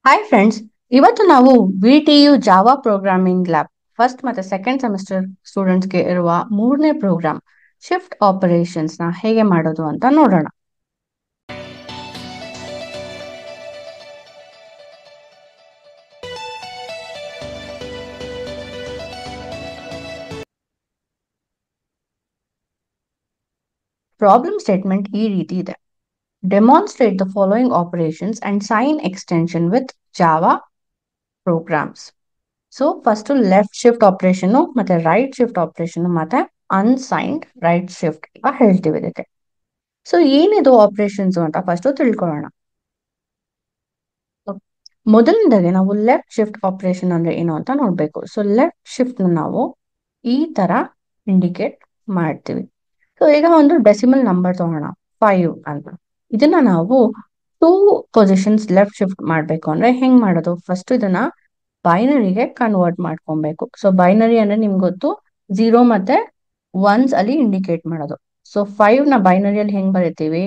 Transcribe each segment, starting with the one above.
Hi friends, ಇವತ್ತು ನಾವು VTU Java programming lab first ಮತ್ತೆ ಸೆಕೆಂಡ್ ಸೆಮಿಸ್ಟರ್ ಸ್ಟೂಡೆಂಟ್ಸ್ಗೆ ಇರುವ ಮೂರನೇ ಪ್ರೋಗ್ರಾಮ್ ಶಿಫ್ಟ್ ಆಪರೇಷನ್ಸ್ ನ ಹೇಗೆ ಮಾಡೋದು ಅಂತ ನೋಡೋಣ. ಪ್ರಾಬ್ಲಮ್ ಸ್ಟೇಟ್ಮೆಂಟ್ ಈ ರೀತಿ ಇದೆ. Demonstrate the following operations and sign extension with Java programs. So first left shift operation ಮತ್ತೆ ರೈಟ್ ಶಿಫ್ಟ್ ಆಪರೇಷನ್ ಮತ್ತೆ ಅನ್ಸೈನ್ಡ್ ರೈಟ್ ಶಿಫ್ಟ್ ಹೇಳ್ತೀವಿ ಇದಕ್ಕೆ. ಸೊ ಏನಿದು ಆಪರೇಷನ್ಸ್ ಅಂತ ಫಸ್ಟ್ ತಿಳ್ಕೊಳ್ಳೋಣ. ಮೊದಲನೇದಾಗಿ ನಾವು ಲೆಫ್ಟ್ ಶಿಫ್ಟ್ ಆಪರೇಷನ್ ಅಂದ್ರೆ ಏನು ಅಂತ ನೋಡ್ಬೇಕು. ಸೊ ಲೆಫ್ಟ್ ಶಿಫ್ಟ್ ನಾವು ಈ ತರ ಇಂಡಿಕೇಟ್ ಮಾಡ್ತೀವಿ. ಸೊ ಈಗ ಒಂದು ಡೆಸಿಮಲ್ ನಂಬರ್ ತಗೋಣ 5 ಅಂತ. ಇದನ್ನ ನಾವು 2 ಪೊಸಿಷನ್ಸ್ ಲೆಫ್ಟ್ ಶಿಫ್ಟ್ ಮಾಡ್ಬೇಕು ಅಂದ್ರೆ ಹೆಂಗ್ ಮಾಡೋದು? ಫಸ್ಟ್ ಇದನ್ನ ಬೈನರಿಗೆ ಕನ್ವರ್ಟ್ ಮಾಡ್ಕೊಬೇಕು. ಸೊ ಬೈನರಿ ಅಂದ್ರೆ ನಿಮ್ಗೆ ಗೊತ್ತು, 0 ಮತ್ತೆ 1s ಅಲ್ಲಿ ಇಂಡಿಕೇಟ್ ಮಾಡೋದು. ಸೊ 5 ನ ಬೈನರಿಯಲ್ಲಿ ಹೆಂಗ್ ಬರಿತೀವಿ?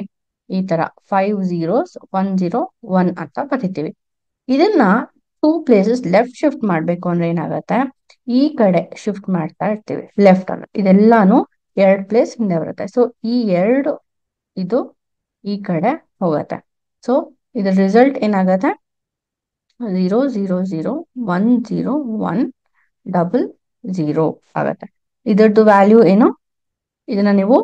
ಈ ತರ 5 zeros 1 0 1 ಅಂತ ಬರಿತೀವಿ. ಇದನ್ನ 2 ಪ್ಲೇಸಸ್ ಲೆಫ್ಟ್ ಶಿಫ್ಟ್ ಮಾಡ್ಬೇಕು ಅಂದ್ರೆ ಏನಾಗತ್ತೆ? ಈ ಕಡೆ ಶಿಫ್ಟ್ ಮಾಡ್ತಾ ಇರ್ತೀವಿ ಲೆಫ್ಟ್ ಅನ್ನು. ಇದೆಲ್ಲಾನು 2 ಪ್ಲೇಸ್ ಹಿಂದೆ ಬರುತ್ತೆ. ಸೊ ಈ 2 ಇದು ಈ ಕಡೆ ಹೋಗತ್ತೆ. ಸೊ ಇದ್ರ ರಿಸಲ್ಟ್ ಏನಾಗತ್ತೆ? 0 0 0 1 0 1 ಡಬಲ್ 0 ಆಗತ್ತೆ. ಇದರದ್ದು ವ್ಯಾಲ್ಯೂ ಏನು? ಇದನ್ನ ನೀವು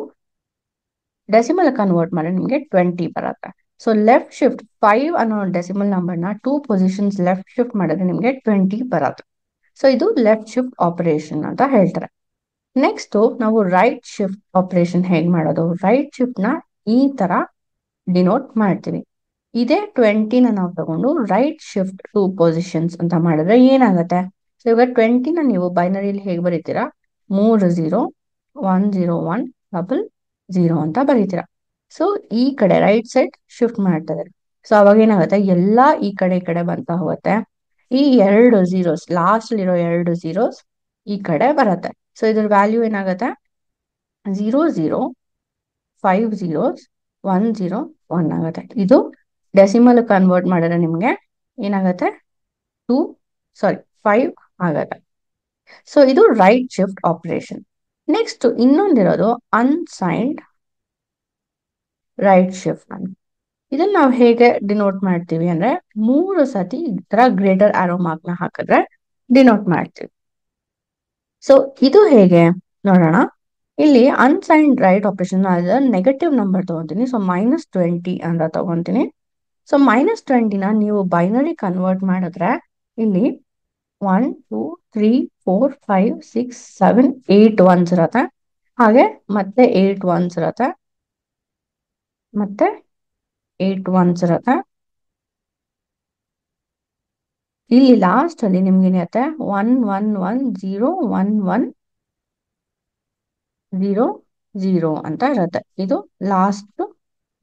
ಡೆಸಿಮಲ್ ಕನ್ವರ್ಟ್ ಮಾಡಿ ನಿಮಗೆ 20 ಬರುತ್ತೆ. ಸೊ ಲೆಫ್ಟ್ ಶಿಫ್ಟ್ 5 ಅನ್ನೋ ಡೆಸಿಮಲ್ ನಂಬರ್ನ 2 ಪೊಸಿಷನ್ಸ್ ಲೆಫ್ಟ್ ಶಿಫ್ಟ್ ಮಾಡಿದ್ರೆ ನಿಮಗೆ 20 ಬರುತ್ತೆ. ಸೊ ಇದು ಲೆಫ್ಟ್ ಶಿಫ್ಟ್ ಆಪರೇಷನ್ ಅಂತ ಹೇಳ್ತಾರೆ. ನೆಕ್ಸ್ಟ್ ನಾವು ರೈಟ್ ಶಿಫ್ಟ್ ಆಪರೇಷನ್ ಹೇಗೆ ಮಾಡೋದು? ರೈಟ್ ಶಿಫ್ಟ್ ನ ಈ ತರ ಡಿನೋಟ್ ಮಾಡ್ತೀವಿ. ಇದೇ 20ನ ನಾವು ತಗೊಂಡು ರೈಟ್ ಶಿಫ್ಟ್ 2 ಪೊಸಿಷನ್ಸ್ ಅಂತ ಮಾಡಿದ್ರೆ ಏನಾಗುತ್ತೆ? ಸೊ ಇವಾಗ 20ನ ನೀವು ಬೈನರಿಯಲ್ಲಿ ಹೇಗೆ ಬರೀತೀರಾ? 3 0 1 0 1 ಡಬಲ್ 0 ಅಂತ ಬರೀತೀರಾ. ಸೊ ಈ ಕಡೆ ರೈಟ್ ಸೈಡ್ ಶಿಫ್ಟ್ ಮಾಡ್ತಾರೆ. ಸೊ ಅವಾಗ ಏನಾಗುತ್ತೆ? ಎಲ್ಲಾ ಈ ಕಡೆ ಬಂತ ಹೋಗುತ್ತೆ. ಈ 2 zeros ಲಾಸ್ಟ್ ಇರೋ 2 zeros ಈ ಕಡೆ ಬರುತ್ತೆ. ಸೊ ಇದ್ರ ವ್ಯಾಲ್ಯೂ ಏನಾಗುತ್ತೆ? 0 0 5 zeros 1 0 1 ಆಗುತ್ತೆ. ಇದು ಡೆಸಿಮಲ್ ಕನ್ವರ್ಟ್ ಮಾಡಿದ್ರೆ ನಿಮ್ಗೆ ಏನಾಗುತ್ತೆ? 5 ಆಗತ್ತೆ. ಸೊ ಇದು ರೈಟ್ ಶಿಫ್ಟ್ ಆಪರೇಷನ್. ನೆಕ್ಸ್ಟ್ ಇನ್ನೊಂದಿರೋದು ಅನ್ಸೈನ್ಡ್ ರೈಟ್ ಶಿಫ್ಟ್ ಅಂತ. ಇದನ್ನ ನಾವು ಹೇಗೆ ಡಿನೋಟ್ ಮಾಡ್ತೀವಿ ಅಂದ್ರೆ 3 ಸತಿ ಈ ತರ ಗ್ರೇಟರ್ ಆರೋ ಮಾರ್ಕ್ ನ ಹಾಕಿದ್ರೆ ಡಿನೋಟ್ ಮಾಡ್ತೀವಿ. ಸೊ ಇದು ಹೇಗೆ ನೋಡೋಣ. ಇಲ್ಲಿ unsigned right operation negative number ತಗೊಂತೀನಿ. ಸೊ -20 ಅಂತ ತಗೊಂತೀನಿ. ಸೊ -20ನ ನೀವು ಬೈನರಿ ಕನ್ವರ್ಟ್ ಮಾಡಿದ್ರೆ ಇಲ್ಲಿ 1 2 3 4 5 6 7 8 1s ಇರತ್ತೆ. ಹಾಗೆ ಮತ್ತೆ 8 1s ಇರತ್ತೆ, ಮತ್ತೆ 8 1s ಇರತ್ತೆ. ಇಲ್ಲಿ ಲಾಸ್ಟ್ ಅಲ್ಲಿ ನಿಮ್ಗೆ ಏನಿರುತ್ತೆ? 1 1 1 0 1 1 0 0 ಅಂತ ಇರುತ್ತೆ. ಇದು last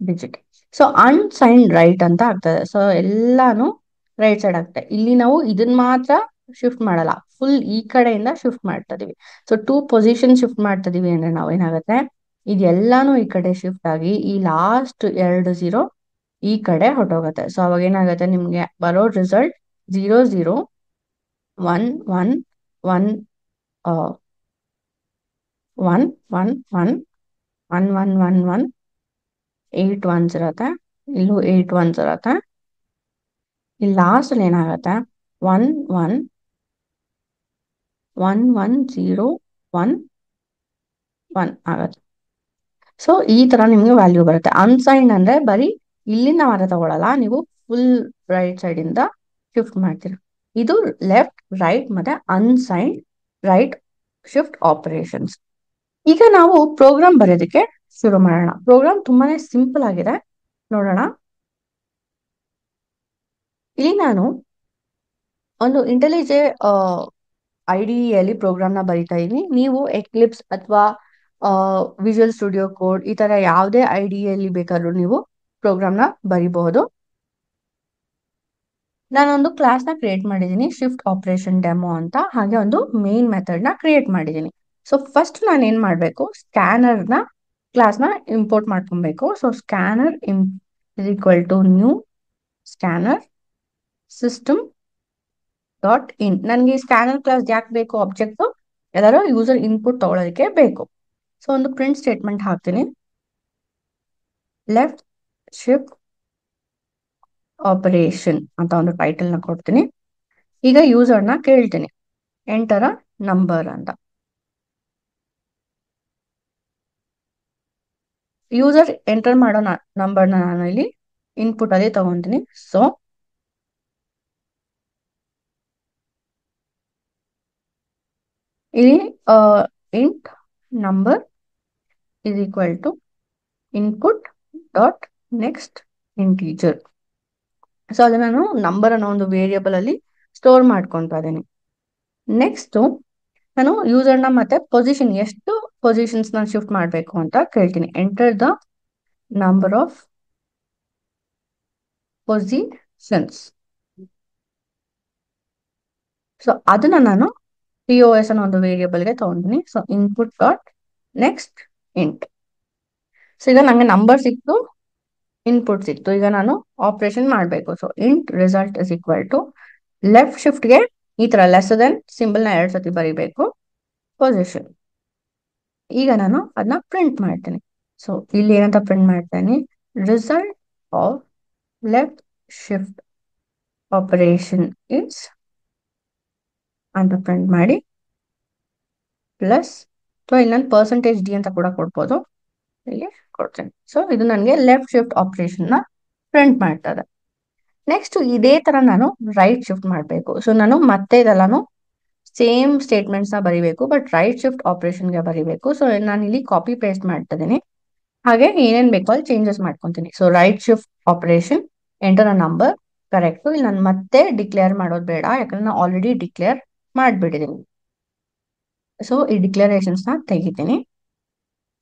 digit. So unsigned right ಅಂತ ಆಗ್ತದೆ. ಸೊ ಎಲ್ಲಾನು ರೈಟ್ ಸೈಡ್ ಆಗ್ತದೆ. ಇಲ್ಲಿ ನಾವು ಇದನ್ನ ಮಾತ್ರ ಶಿಫ್ಟ್ ಮಾಡಲ್ಲ, ಫುಲ್ ಈ ಕಡೆಯಿಂದ ಶಿಫ್ಟ್ ಮಾಡ್ತಾ ಇದೀವಿ. ಸೊ 2 ಪೊಸಿಷನ್ ಶಿಫ್ಟ್ ಮಾಡ್ತಾ ಇದೀವಿ ಅಂದ್ರೆ ನಾವು ಏನಾಗುತ್ತೆ? ಇದೆಲ್ಲಾನು ಈ ಕಡೆ ಶಿಫ್ಟ್ ಆಗಿ ಈ ಲಾಸ್ಟ್ 2 0 ಈ ಕಡೆ ಹೊರಟೋಗುತ್ತೆ. ಸೊ ಅವಾಗ ಏನಾಗುತ್ತೆ? ನಿಮ್ಗೆ ಬರೋ ರಿಸಲ್ಟ್ 0 0 1 1 1 1 1 1 1 1 1 1 8 1s ಇರತ್ತೆ. ಇಲ್ಲೂ 8 1s ಇರತ್ತೆ. ಇಲ್ಲಿ ಲಾಸ್ಟ್ ಅಲ್ಲಿ ಏನಾಗತ್ತೆ? 1 1 1 1 0 1 1 ಆಗತ್ತೆ. ಸೊ ಈ ತರ ನಿಮ್ಗೆ ವ್ಯಾಲ್ಯೂ ಬರುತ್ತೆ. ಅನ್ಸೈನ್ಡ್ ಅಂದ್ರೆ ಬರೀ ಇಲ್ಲಿಂದ ಮಾತ್ರ ತಗೊಳಲ್ಲ, ನೀವು ಫುಲ್ ರೈಟ್ ಸೈಡ್ ಇಂದ ಶಿಫ್ಟ್ ಮಾಡ್ತೀರಾ. ಇದು ಲೆಫ್ಟ್ ರೈಟ್ ಮತ್ತೆ ಅನ್ಸೈನ್ಡ್ ರೈಟ್ ಶಿಫ್ಟ್ ಆಪರೇಷನ್ಸ್. ಈಗ ನಾವು ಪ್ರೋಗ್ರಾಮ್ ಬರೆಯೋದಕ್ಕೆ ಶುರು ಮಾಡೋಣ. ಪ್ರೋಗ್ರಾಮ್ ತುಂಬಾನೇ ಸಿಂಪಲ್ ಆಗಿದೆ, ನೋಡೋಣ. ಇಲ್ಲಿ ನಾನು ಒಂದು ಇಂಟೆಲಿಜೆ IDEಯಲ್ಲಿ ಪ್ರೋಗ್ರಾಮ್ ನ ಬರಿತಾ ಇದೀನಿ. ನೀವು ಎಕ್ಲಿಪ್ಸ್ ಅಥವಾ ವಿಜುವಲ್ ಸ್ಟುಡಿಯೋ ಕೋಡ್ ಈ ತರ ಯಾವುದೇ IDEಯಲ್ಲಿ ಬೇಕಾದ್ರೂ ನೀವು ಪ್ರೋಗ್ರಾಮ್ ನ ಬರಿಬಹುದು. ನಾನೊಂದು ಕ್ಲಾಸ್ ನ ಕ್ರಿಯೇಟ್ ಮಾಡಿದ್ದೀನಿ, ಶಿಫ್ಟ್ ಆಪರೇಷನ್ ಡೆಮೋ ಅಂತ. ಹಾಗೆ ಒಂದು ಮೇನ್ ಮೆಥಡ್ ನ ಕ್ರಿಯೇಟ್ ಮಾಡಿದ್ದೀನಿ. ಸೊ ಫಸ್ಟ್ ನಾನು ಏನ್ ಮಾಡ್ಬೇಕು? ಸ್ಕ್ಯಾನರ್ ನ ಕ್ಲಾಸ್ ನ ಇಂಪೋರ್ಟ್ ಮಾಡ್ಕೊಬೇಕು. So scanner is equal to new scanner system dot in. ನನಗೆ ಸ್ಕ್ಯಾನರ್ ಕ್ಲಾಸ್ ಯಾಕೆ ಬೇಕು ಆಬ್ಜೆಕ್ಟ್? ಯಾವ್ದಾದ್ರು ಯೂಸರ್ ಇನ್ಪುಟ್ ತಗೊಳ್ಳೋದಕ್ಕೆ ಬೇಕು. ಸೊ ಒಂದು ಪ್ರಿಂಟ್ ಸ್ಟೇಟ್ಮೆಂಟ್ ಹಾಕ್ತೀನಿ. ಲೆಫ್ಟ್ ಶಿಫ್ಟ್ ಆಪರೇಷನ್ ಅಂತ ಒಂದು ಟೈಟಲ್ ನ ಕೊಡ್ತೀನಿ. ಈಗ ಯೂಸರ್ನ ಕೇಳ್ತೀನಿ ಎಂಟರ್ ನಂಬರ್ ಅಂತ. ಯೂಸರ್ ಎಂಟರ್ ಮಾಡೋ ನಂಬರ್ನ ನಾನು ಇಲ್ಲಿ ಇನ್ಪುಟ್ ಅಲ್ಲಿ ತಗೊಂತೀನಿ. ಸೊ ಇಲ್ಲಿ int number is equal to input dot next integer. So ಅದನ್ನ ನಾನು ನಂಬರ್ ಅನ್ನೋ ಒಂದು ವೇರಿಯಬಲ್ ಅಲ್ಲಿ ಸ್ಟೋರ್ ಮಾಡ್ಕೊಂತಾ ಇದ್ದೀನಿ. ನೆಕ್ಸ್ಟ್ ನಾನು ಯೂಸರ್ನ ಮತ್ತೆ ಪೊಸಿಷನ್ ಎಷ್ಟು ಪೊಸಿಷನ್ಸ್ ನಾನು ಶಿಫ್ಟ್ ಮಾಡಬೇಕು ಅಂತ ಕೇಳ್ತೀನಿ. Enter the number of positions. So ಅದನ್ನ ನಾನು POS ಅನ್ನೋ ಒಂದು ವೇರಿಯಬಲ್ಗೆ ತಗೊಂಡಿನಿ. So input dot next int. So ಈಗ ನಂಗೆ ನಂಬರ್ ಸಿಕ್ತು, ಇನ್ಪುಟ್ ಸಿಕ್ತು. ಈಗ ನಾನು ಆಪರೇಷನ್ ಮಾಡಬೇಕು. So int result is equal to left ಶಿಫ್ಟ್ಗೆ ಈ ತರ ಲೆಸ್ ದೆನ್ ಸಿಂಬಲ್ ನ 2 ಸತಿ ಬರೀಬೇಕು, ಪೊಸಿಷನ್. ಈಗ ನಾನು ಅದನ್ನ ಪ್ರಿಂಟ್ ಮಾಡ್ತೀನಿ. ಸೊ ಇಲ್ಲಿ ಏನಂತ ಪ್ರಿಂಟ್ ಮಾಡ್ತೇನೆ? Result of left shift operation is ಅಂತ ಪ್ರಿಂಟ್ ಮಾಡಿ ಪ್ಲಸ್, ಸೊ ಇಲ್ಲಿ ನಾನು %d ಅಂತ ಕೂಡ ಕೊಡ್ಬೋದು, ಇಲ್ಲಿ ಕೊಡ್ತೇನೆ. ಸೊ ಇದು ನನಗೆ ಲೆಫ್ಟ್ ಶಿಫ್ಟ್ ಆಪರೇಷನ್ ನ ಪ್ರಿಂಟ್ ಮಾಡ್ತದೆ. ನೆಕ್ಸ್ಟ್ ಇದೇ ತರ ನಾನು ರೈಟ್ ಶಿಫ್ಟ್ ಮಾಡಬೇಕು. ಸೊ ನಾನು ಮತ್ತೆ ಇದೆಲ್ಲಾನು ಸೇಮ್ ಸ್ಟೇಟ್ಮೆಂಟ್ಸ್ ನ ಬರಿಬೇಕು, ಬಟ್ ರೈಟ್ ಶಿಫ್ಟ್ ಆಪರೇಷನ್ಗೆ ಬರಿಬೇಕು. ಸೊ ನಾನು ಇಲ್ಲಿ ಕಾಪಿ ಪೇಸ್ಟ್ ಮಾಡ್ತಾ ಇದೀನಿ. ಹಾಗೆ ಏನೇನ್ ಬೇಕೋ ಅಲ್ಲಿ ಚೇಂಜಸ್ ಮಾಡ್ಕೊಂತೀನಿ. So right shift operation, enter a number, correct. ಇಲ್ಲಿ ನಾನು ಮತ್ತೆ ಡಿಕ್ಲೇರ್ ಮಾಡೋದು ಬೇಡ, ಯಾಕಂದ್ರೆ ನಾನು ಆಲ್ರೆಡಿ ಡಿಕ್ಲೇರ್ ಮಾಡ್ಬಿಟ್ಟಿದ್ದೀನಿ. ಸೊ ಈ ಡಿಕ್ಲರೇಷನ್ಸ್ ನ ತೆಗಿತೀನಿ.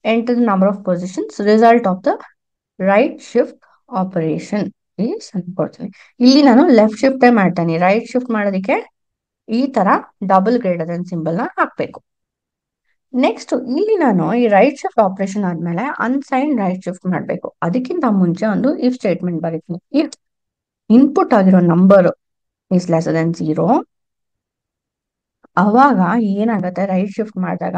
Enter the number of positions, result of the right shift operation is ಅಂತ ಕೊಡ್ತೀನಿ. ಇಲ್ಲಿ ನಾನು ಲೆಫ್ಟ್ ಶಿಫ್ಟ್ ಮಾಡ್ತೇನೆ. ರೈಟ್ ಶಿಫ್ಟ್ ಮಾಡೋದಕ್ಕೆ ಈ ತರ ಡಬಲ್ ಗ್ರೇಟರ್ ದೆನ್ ಸಿಂಬಲ್ ನ ಹಾಕ್ಬೇಕು. ನೆಕ್ಸ್ಟ್ ಇಲ್ಲಿ ನಾನು ಈ ರೈಟ್ ಶಿಫ್ಟ್ ಆಪರೇಷನ್ ಆದ್ಮೇಲೆ ಅನ್ಸೈನ್ ರೈಟ್ ಶಿಫ್ಟ್ ಮಾಡಬೇಕು. ಅದಕ್ಕಿಂತ ಮುಂಚೆ ಒಂದು ಇಫ್ ಸ್ಟೇಟ್ಮೆಂಟ್ ಬರೀತೀನಿ. ಇಫ್ ಇನ್ಪುಟ್ ಆಗಿರೋ ನಂಬರ್ ಇಸ್ ಲೆಸ್ ದೆನ್ 0, ಅವಾಗ ಏನಾಗುತ್ತೆ, ರೈಟ್ ಶಿಫ್ಟ್ ಮಾಡಿದಾಗ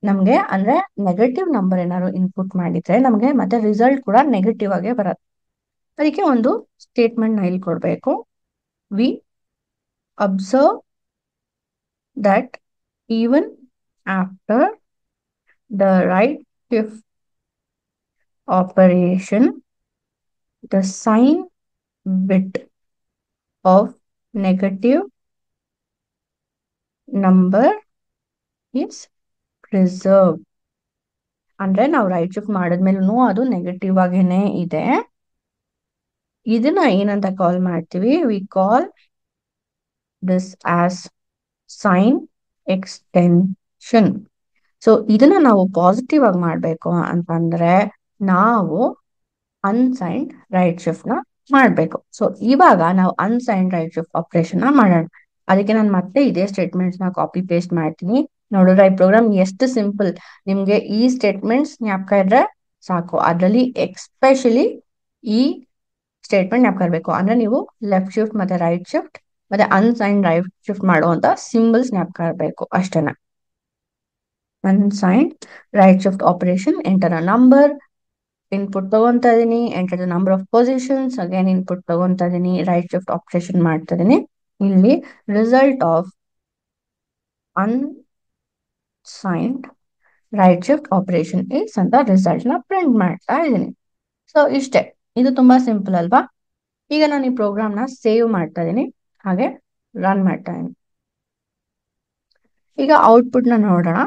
ನಮ್ಗೆ ಅಂದ್ರೆ ನೆಗೆಟಿವ್ ನಂಬರ್ ಏನಾದ್ರು ಇನ್ಪುಟ್ ಮಾಡಿದ್ರೆ ನಮ್ಗೆ ಮತ್ತೆ ರಿಸಲ್ಟ್ ಕೂಡ ನೆಗೆಟಿವ್ ಆಗೇ ಬರುತ್ತೆ. ಅದಕ್ಕೆ ಒಂದು ಸ್ಟೇಟ್ಮೆಂಟ್ ನ ಇಲ್ಲಿ ಕೊಡ್ಬೇಕು. V observe that even after the right shift operation, the sign bit of negative number is preserved. ಅಂದ್ರೆ ನಾವು ರೈಟ್ ಶಿಫ್ಟ್ ಮಾಡಿದ್ಮೇಲೂ ಅದು ನೆಗೆಟಿವ್ ಆಗೇನೆ ಇದೆ. ಇದನ್ನ ಏನಂತ ಕಾಲ್ ಮಾಡ್ತೀವಿ? We call this as sign extension. So ಇದನ್ನ ನಾವು ಪಾಸಿಟಿವ್ ಆಗಿ ಮಾಡ್ಬೇಕು ಅಂತಂದ್ರೆ ನಾವು ಅನ್ಸೈನ್ಡ್ ರೈಟ್ ಶಿಫ್ಟ್ ನ ಮಾಡ್ಬೇಕು. ಸೊ ಇವಾಗ ನಾವು ಅನ್ಸೈನ್ಡ್ ರೈಟ್ ಶಿಫ್ಟ್ ಆಪರೇಷನ್ ನ ಮಾಡೋಣ. ಅದಕ್ಕೆ ನಾನು ಮತ್ತೆ ಇದೇ ಸ್ಟೇಟ್ಮೆಂಟ್ಸ್ ನ ಕಾಪಿ ಪೇಸ್ಟ್ ಮಾಡ್ತೀನಿ. ನೋಡಿದ್ರೆ ಈ ಪ್ರೋಗ್ರಾಮ್ ಎಷ್ಟು ಸಿಂಪಲ್. ನಿಮ್ಗೆ ಈ ಸ್ಟೇಟ್ಮೆಂಟ್ಸ್ ಜ್ಞಾಪಕ ಇದ್ರೆ ಸಾಕು. ಅದ್ರಲ್ಲಿ ಎಕ್ಸ್ಪೆಷಲಿ ಈ ಸ್ಟೇಟ್ಮೆಂಟ್ ಜ್ಞಾಪಕ ಇರಬೇಕು. ಅಂದ್ರೆ ನೀವು ಲೆಫ್ಟ್ ಶಿಫ್ಟ್ ಮತ್ತೆ ರೈಟ್ ಶಿಫ್ಟ್ ಮತ್ತೆ ಅನ್ಸೈನ್ಡ್ ರೈಟ್ ಶಿಫ್ಟ್ ಮಾಡುವಂತ ಸಿಂಬಲ್ಸ್ ಜ್ಞಾಪಕ ಇರಬೇಕು ಅಷ್ಟೇನ. Unsigned right shift operation, enter a number, input ತಗೊಂತಾ ಇದೀನಿ. Enter the number of positions, again input ತಗೊಂತಾ ಇದೀನಿ. ರೈಟ್ ಶಿಫ್ಟ್ ಆಪರೇಷನ್ ಮಾಡ್ತಾ ಇದೀನಿ. ಇಲ್ಲಿ result of unsigned right shift operation is ಅಂತ ರಿಸಲ್ಟ್ ನ ಪ್ರಿಂಟ್ ಮಾಡ್ತಾ ಇದೀನಿ. ಸೊ ಇಷ್ಟೇ. ಇದು ತುಂಬಾ ಸಿಂಪಲ್ ಅಲ್ವಾ? ಈಗ ನಾನು ಈ ಪ್ರೋಗ್ರಾಮ್ ನ ಸೇವ್ ಮಾಡ್ತಾ ಇದೀನಿ, ಹಾಗೆ ರನ್ ಮಾಡ್ತಾ ಇದೀನಿ. ಈಗ ಔಟ್ಪುಟ್ ನ ನೋಡೋಣ.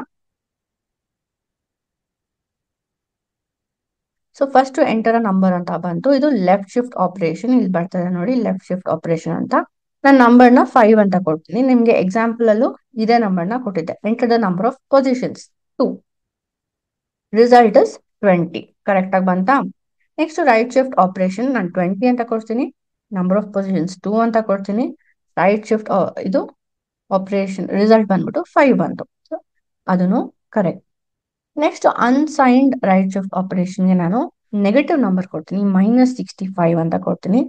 So first enter a number ಅಂತ ಬಂತು. ಇದು ಲೆಫ್ಟ್ ಶಿಫ್ಟ್ ಆಪರೇಷನ್. ಇಲ್ಲಿ ಬರ್ತದೆ ನೋಡಿ, ಲೆಫ್ಟ್ ಶಿಫ್ಟ್ ಆಪರೇಷನ್ ಅಂತ. ನಾನು ನಂಬರ್ನ 5 ಅಂತ ಕೊಡ್ತೀನಿ. ನಿಮ್ಗೆ ಎಕ್ಸಾಂಪಲ್ ಅಲ್ಲೂ ಇದೇ ನಂಬರ್ನ ಕೊಟ್ಟಿದ್ದೆ. Enter the number of positions 2, result is 20. Correct ಆಗಿ ಬಂತಾ? ನೆಕ್ಸ್ಟ್ ರೈಟ್ ಶಿಫ್ಟ್ ಆಪರೇಷನ್ ನಾನು 20 ಅಂತ ಕೊಡ್ತೀನಿ. ನಂಬರ್ ಆಫ್ ಪೊಸಿಷನ್ಸ್ 2 ಅಂತ ಕೊಡ್ತೀನಿ. ರೈಟ್ ಶಿಫ್ಟ್ ಇದು ಆಪರೇಷನ್ ರಿಸಲ್ಟ್ ಬಂದ್ಬಿಟ್ಟು 5 ಬಂತು. ಅದನ್ನು correct. Next unsigned right shift ಆಪರೇಷನ್ಗೆ ನಾನು ನೆಗೆಟಿವ್ ನಂಬರ್ ಕೊಡ್ತೀನಿ, -65 ಅಂತ ಕೊಡ್ತೀನಿ.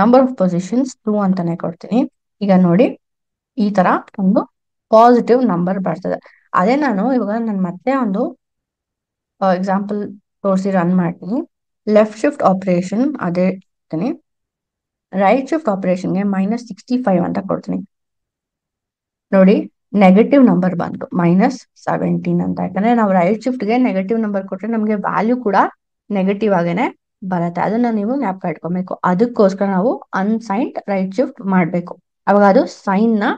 ನಂಬರ್ ಆಫ್ ಪೊಸಿಷನ್ಸ್ 2 ಅಂತಾನೆ ಕೊಡ್ತೀನಿ. ಈಗ ನೋಡಿ ಈ ತರ ಒಂದು ಪಾಸಿಟಿವ್ ನಂಬರ್ ಬರ್ತದೆ. ಅದೇ ಇವಾಗ ನಾನು ಮತ್ತೆ ಒಂದು ಎಕ್ಸಾಂಪಲ್ ತೋರಿಸಿ ರನ್ ಮಾಡ್ತೀನಿ. ಲೆಫ್ಟ್ ಶಿಫ್ಟ್ ಆಪರೇಷನ್ ಅದೇ ಕೊಡ್ತೀನಿ. ರೈಟ್ ಶಿಫ್ಟ್ ಆಪರೇಷನ್ಗೆ -65 ಅಂತ ಕೊಡ್ತೀನಿ. ನೋಡಿ ನೆಗೆಟಿವ್ ನಂಬರ್ ಬಂತು -17 ಅಂತ. ಯಾಕಂದ್ರೆ ನಾವು ರೈಟ್ ಶಿಫ್ಟ್ಗೆ ನೆಗೆಟಿವ್ ನಂಬರ್ ಕೊಟ್ರೆ ನಮಗೆ ವ್ಯಾಲ್ಯೂ ಕೂಡ ನೆಗೆಟಿವ್ ಆಗೇನೆ ಬರುತ್ತೆ. ಅದನ್ನ ನೀವು ಜ್ಞಾಪಕ ಇಟ್ಕೊಬೇಕು. ಅದಕ್ಕೋಸ್ಕರ ನಾವು ಅನ್ಸೈನ್ಡ್ ರೈಟ್ ಶಿಫ್ಟ್ ಮಾಡಬೇಕು. ಅವಾಗ ಅದು ಸೈನ್ ನ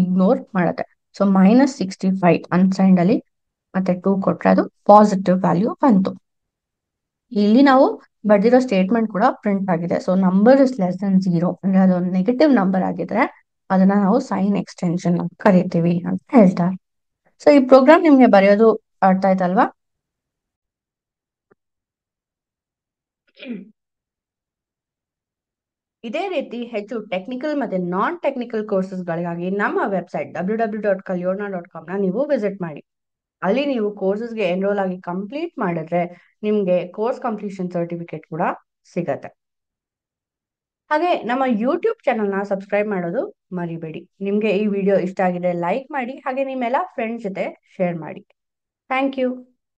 ಇಗ್ನೋರ್ ಮಾಡುತ್ತೆ. ಸೊ -65 ಅನ್ಸೈನ್ಡ್ ಅಲ್ಲಿ ಮತ್ತೆ 2 ಕೊಟ್ರೆ ಅದು ಪಾಸಿಟಿವ್ ವ್ಯಾಲ್ಯೂ ಬಂತು. ಇಲ್ಲಿ ನಾವು ಬರ್ದಿರೋ ಸ್ಟೇಟ್ಮೆಂಟ್ ಕೂಡ ಪ್ರಿಂಟ್ ಆಗಿದೆ. So number is less than 0 ಅಂದ್ರೆ ಅದು ನೆಗೆಟಿವ್ ನಂಬರ್ ಆಗಿದ್ರೆ ಅದನ್ನ ನಾವು ಸೈನ್ ಎಕ್ಸ್ಟೆನ್ಷನ್ ಅಂತ ಕರಿತೀವಿ ಅಂತ ಹೇಳ್ತಾರೆ. ಸೊ ಈ ಪ್ರೋಗ್ರಾಮ್ ನಿಮ್ಗೆ ಬರೆಯೋದು ಅರ್ಥ ಆಯ್ತಲ್ವಾ? ಇದೇ ರೀತಿ ಹೆಚ್ಚು ಟೆಕ್ನಿಕಲ್ ಮತ್ತೆ ನಾನ್ ಟೆಕ್ನಿಕಲ್ ಕೋರ್ಸಸ್ಗಳಿಗಾಗಿ ನಮ್ಮ ವೆಬ್ಸೈಟ್ www.kalyona.com ನ ನೀವು ವಿಸಿಟ್ ಮಾಡಿ. ಅಲ್ಲಿ ನೀವು ಕೋರ್ಸಸ್ಗೆ ಎನ್ರೋಲ್ ಆಗಿ ಕಂಪ್ಲೀಟ್ ಮಾಡಿದ್ರೆ ನಿಮ್ಗೆ ಕೋರ್ಸ್ ಕಂಪ್ಲೀಷನ್ ಸರ್ಟಿಫಿಕೇಟ್ ಕೂಡ ಸಿಗತ್ತೆ. ಹಾಗೆ ನಮ್ಮ ಯೂಟ್ಯೂಬ್ ಚಾನಲ್ನ ಸಬ್ಸ್ಕ್ರೈಬ್ ಮಾಡೋದು ಮರಿಬೇಡಿ. ನಿಮ್ಗೆ ಈ ವಿಡಿಯೋ ಇಷ್ಟ ಆಗಿದೆ ಲೈಕ್ ಮಾಡಿ, ಹಾಗೆ ನಿಮ್ಮೆಲ್ಲ ಫ್ರೆಂಡ್ಸ್ ಜೊತೆ ಶೇರ್ ಮಾಡಿ. Thank you.